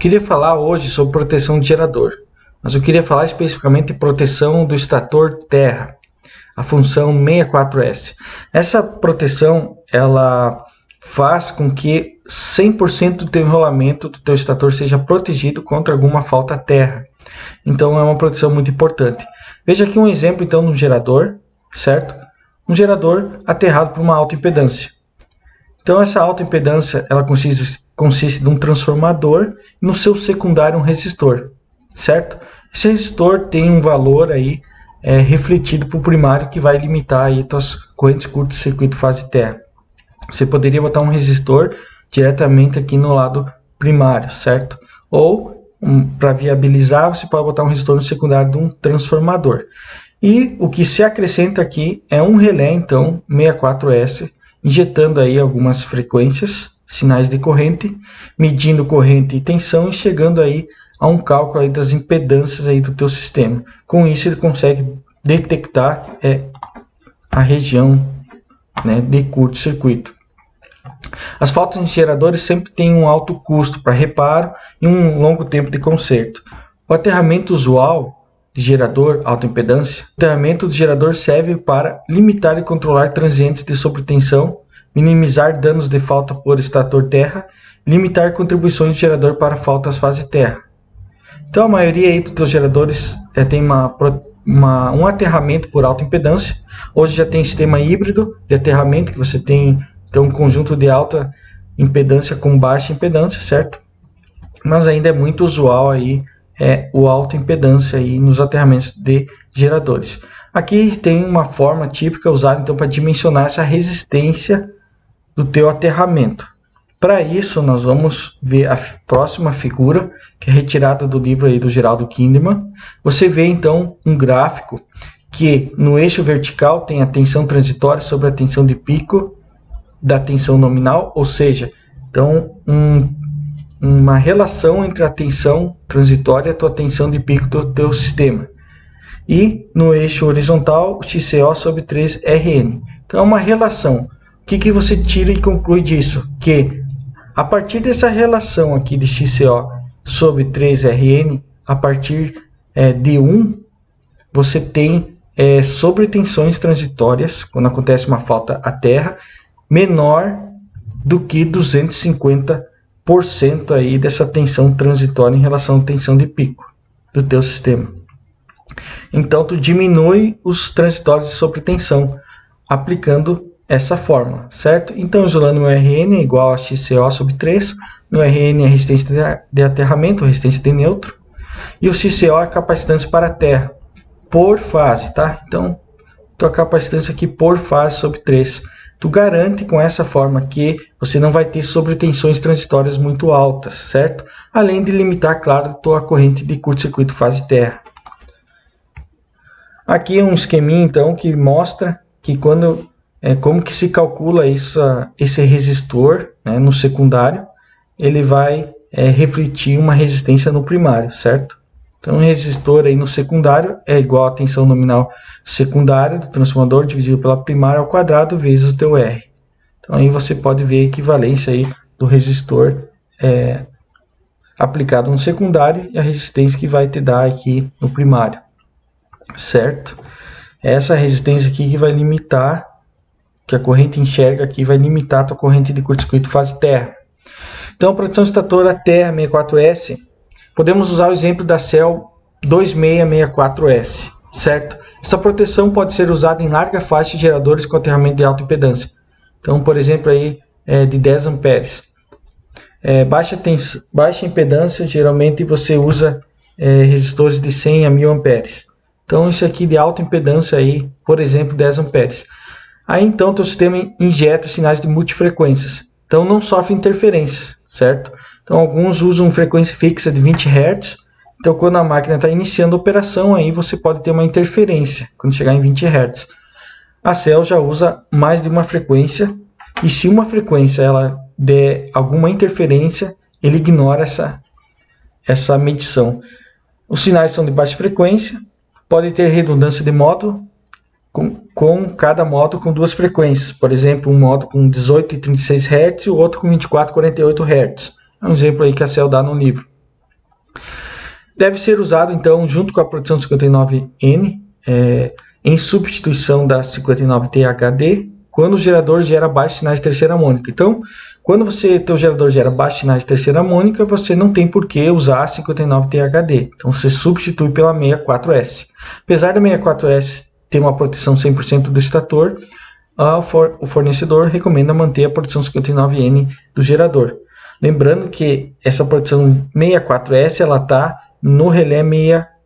Queria falar hoje sobre proteção de gerador, mas eu queria falar especificamente de proteção do estator terra, a função 64S. Essa proteção ela faz com que 100% do teu enrolamento do teu estator seja protegido contra alguma falta terra. Então é uma proteção muito importante. Veja aqui um exemplo então de um gerador, certo? Um gerador aterrado por uma alta impedância. Então essa alta impedância ela consiste de um transformador e no seu secundário um resistor, certo? Esse resistor tem um valor aí refletido para o primário que vai limitar aí tuas correntes curto-circuito fase terra. Você poderia botar um resistor diretamente aqui no lado primário, certo? Ou para viabilizar você pode botar um resistor no secundário de um transformador. E o que se acrescenta aqui é um relé então 64S, injetando aí algumas frequências, sinais de corrente, medindo corrente e tensão e chegando aí a um cálculo aí das impedâncias aí do teu sistema. Com isso ele consegue detectar a região, né, de curto-circuito. As faltas em geradores sempre têm um alto custo para reparo e um longo tempo de conserto. O aterramento usual de gerador alta impedância, o aterramento do gerador serve para limitar e controlar transientes de sobretensão, minimizar danos de falta por estator terra, limitar contribuições de gerador para faltas fase terra. Então a maioria aí dos teus geradores tem um aterramento por alta impedância. Hoje já tem sistema híbrido de aterramento, que você tem então um conjunto de alta impedância com baixa impedância, certo? Mas ainda é muito usual aí o alta impedância aí nos aterramentos de geradores. Aqui tem uma forma típica usada então para dimensionar essa resistência do teu aterramento. Para isso nós vamos ver a próxima figura, que é retirada do livro aí do Geraldo Kinderman. Você vê então um gráfico que no eixo vertical tem a tensão transitória sobre a tensão de pico da tensão nominal, ou seja, então uma relação entre a tensão transitória e a tua tensão de pico do teu sistema. E no eixo horizontal, o XCO sobre 3RN. Então é uma relação. O que você tira e conclui disso? Que a partir dessa relação aqui de XCO sobre 3RN, a partir de 1, você tem sobretensões transitórias, quando acontece uma falta à terra, menor do que 250% aí dessa tensão transitória em relação à tensão de pico do teu sistema. Então tu diminui os transitórios de sobretensão aplicando essa fórmula, certo? Então isolando meu RN é igual a XCO sobre 3, meu RN é resistência de aterramento, resistência de neutro, e o XCO é capacitância para a terra por fase, tá? Então tua capacitância aqui por fase sobre 3. Tu garante com essa forma que você não vai ter sobretensões transitórias muito altas, certo? Além de limitar, claro, a tua corrente de curto-circuito fase terra. Aqui é um esqueminha, então, que mostra que como que se calcula esse resistor, né, no secundário, ele vai refletir uma resistência no primário, certo? Então, o resistor aí no secundário é igual a tensão nominal secundária do transformador dividido pela primária ao quadrado vezes o teu R. Então, aí você pode ver a equivalência aí do resistor aplicado no secundário e a resistência que vai te dar aqui no primário, certo? Essa resistência aqui que vai limitar, que a corrente enxerga aqui, vai limitar a tua corrente de curto-circuito fase terra. Então, a proteção estatora terra 64S, podemos usar o exemplo da CEL 2664S, certo? Essa proteção pode ser usada em larga faixa de geradores com aterramento de alta impedância. Então, por exemplo, aí, de 10 amperes. Baixa impedância, geralmente você usa resistores de 100 a 1000 amperes. Então, isso aqui de alta impedância, aí, por exemplo, 10 amperes. Aí, então, teu sistema injeta sinais de multifrequências. Então, não sofre interferências, certo? Então, alguns usam frequência fixa de 20 Hz. Então, quando a máquina está iniciando a operação, aí você pode ter uma interferência quando chegar em 20 Hz. A CEL já usa mais de uma frequência. E se uma frequência ela der alguma interferência, ele ignora essa medição. Os sinais são de baixa frequência. Pode ter redundância de módulo, com cada módulo com duas frequências. Por exemplo, um módulo com 18 e 36 Hz e o outro com 24 e 48 Hz. É um exemplo aí que a CEL dá no livro. Deve ser usado, então, junto com a proteção 59N, em substituição da 59THD, quando o gerador gera baixos sinais de terceira harmônica. Então, quando teu gerador gera baixos sinais de terceira harmônica, você não tem por que usar a 59THD. Então, você substitui pela 64S. Apesar da 64S ter uma proteção 100% do estator, o fornecedor recomenda manter a proteção 59N do gerador. Lembrando que essa proteção 64S ela está no relé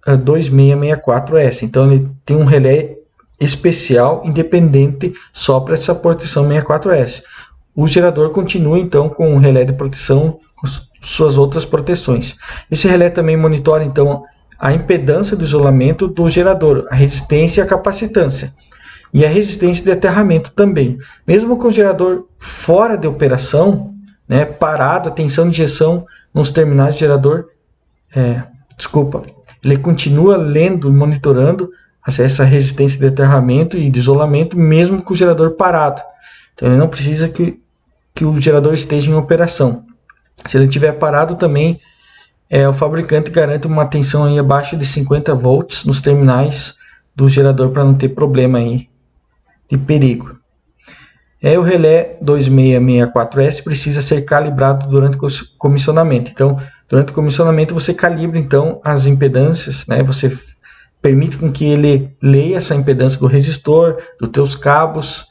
2664S. Então, ele tem um relé especial, independente, só para essa proteção 64S. O gerador continua, então, com o relé de proteção com suas outras proteções. Esse relé também monitora, então, a impedância do isolamento do gerador, a resistência e a capacitância. E a resistência de aterramento também. Mesmo com o gerador fora de operação, né, parado, a tensão de injeção nos terminais do gerador, ele continua lendo e monitorando essa resistência de aterramento e de isolamento, mesmo com o gerador parado. Então, ele não precisa que o gerador esteja em operação. Se ele estiver parado também, o fabricante garante uma tensão aí abaixo de 50 volts nos terminais do gerador para não ter problema aí de perigo. O relé 2664S precisa ser calibrado durante o comissionamento. Então, durante o comissionamento você calibra então as impedâncias, né? Você permite com que ele leia essa impedância do resistor, dos teus cabos,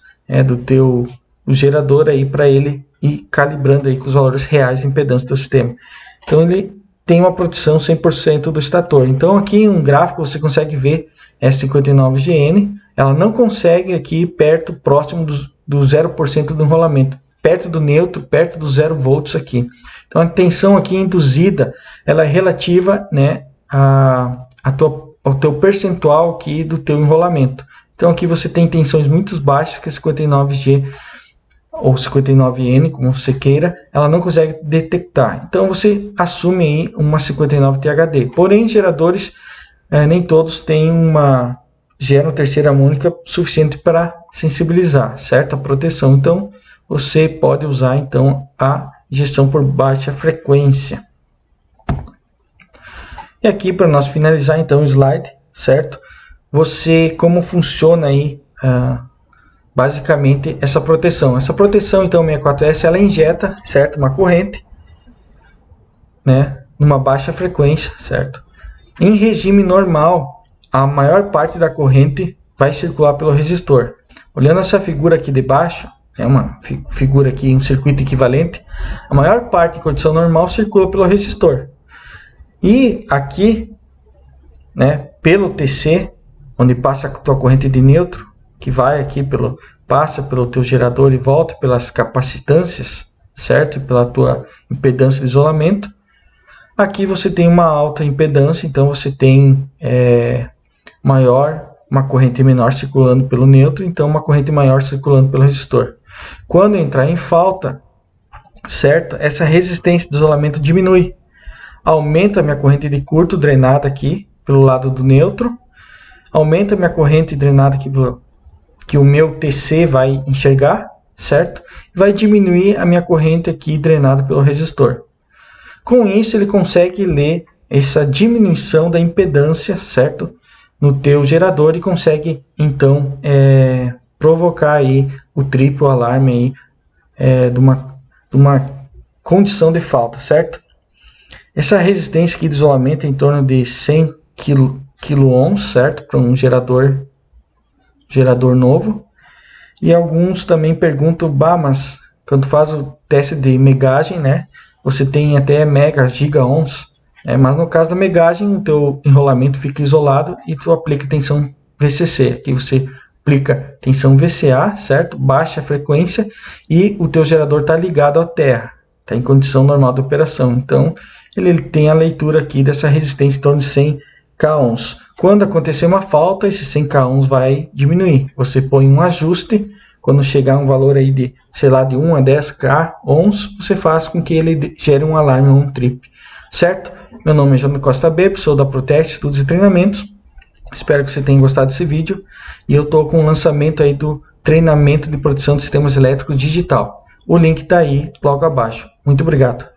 do gerador aí para ele ir calibrando aí com os valores reais de impedância do sistema. Então ele tem uma proteção 100% do estator. Então aqui em um gráfico você consegue ver essa 59GN, ela não consegue aqui próximo do 0% do enrolamento, perto do neutro, perto do 0 volts aqui. Então a tensão aqui induzida, ela é relativa, né, ao teu percentual aqui do teu enrolamento. Então aqui você tem tensões muito baixas que a 59G ou 59N, como você queira, ela não consegue detectar. Então você assume aí uma 59THD. Porém, geradores nem todos geram terceira harmônica suficiente para sensibilizar certa proteção. Então você pode usar então a injeção por baixa frequência. E aqui para nós finalizar então o slide, certo? Como funciona aí basicamente essa proteção. Essa proteção então 64S ela injeta, certo, uma corrente, né, numa baixa frequência, certo? Em regime normal, a maior parte da corrente vai circular pelo resistor. Olhando essa figura aqui de baixo, é uma figura aqui, um circuito equivalente, a maior parte em condição normal circula pelo resistor. E aqui, né, pelo TC, onde passa a tua corrente de neutro, que vai aqui passa pelo teu gerador e volta pelas capacitâncias, certo? E pela tua impedância de isolamento. Aqui você tem uma alta impedância, então você tem uma corrente menor circulando pelo neutro, então uma corrente maior circulando pelo resistor. Quando entrar em falta, certo? Essa resistência de isolamento diminui. Aumenta a minha corrente de curto drenada aqui pelo lado do neutro. Aumenta a minha corrente drenada aqui que o meu TC vai enxergar, certo? Vai diminuir a minha corrente aqui drenada pelo resistor. Com isso, ele consegue ler essa diminuição da impedância, certo? No teu gerador e consegue, então, provocar aí o triplo alarme aí, de uma condição de falta, certo? Essa resistência aqui de isolamento é em torno de 100 kΩ, certo? Para um gerador novo. E alguns também perguntam, mas quando faz o teste de megagem, né? Você tem até mega, giga ohms. Mas no caso da megagem, o teu enrolamento fica isolado e tu aplica tensão VCC. Aqui você aplica tensão VCA, certo? Baixa frequência e o teu gerador está ligado à terra. Está em condição normal de operação. Então, ele tem a leitura aqui dessa resistência em torno de 100 kΩ. Quando acontecer uma falta, esse 100 kΩ vai diminuir. Você põe um ajuste, quando chegar um valor aí de, sei lá, de 1 a 10 kΩ, você faz com que ele gere um alarme ou um trip. Certo? Meu nome é João Costa B, sou da Proteste Estudos e Treinamentos. Espero que você tenha gostado desse vídeo. E eu estou com o lançamento aí do treinamento de produção de sistemas elétricos digital. O link está aí logo abaixo. Muito obrigado.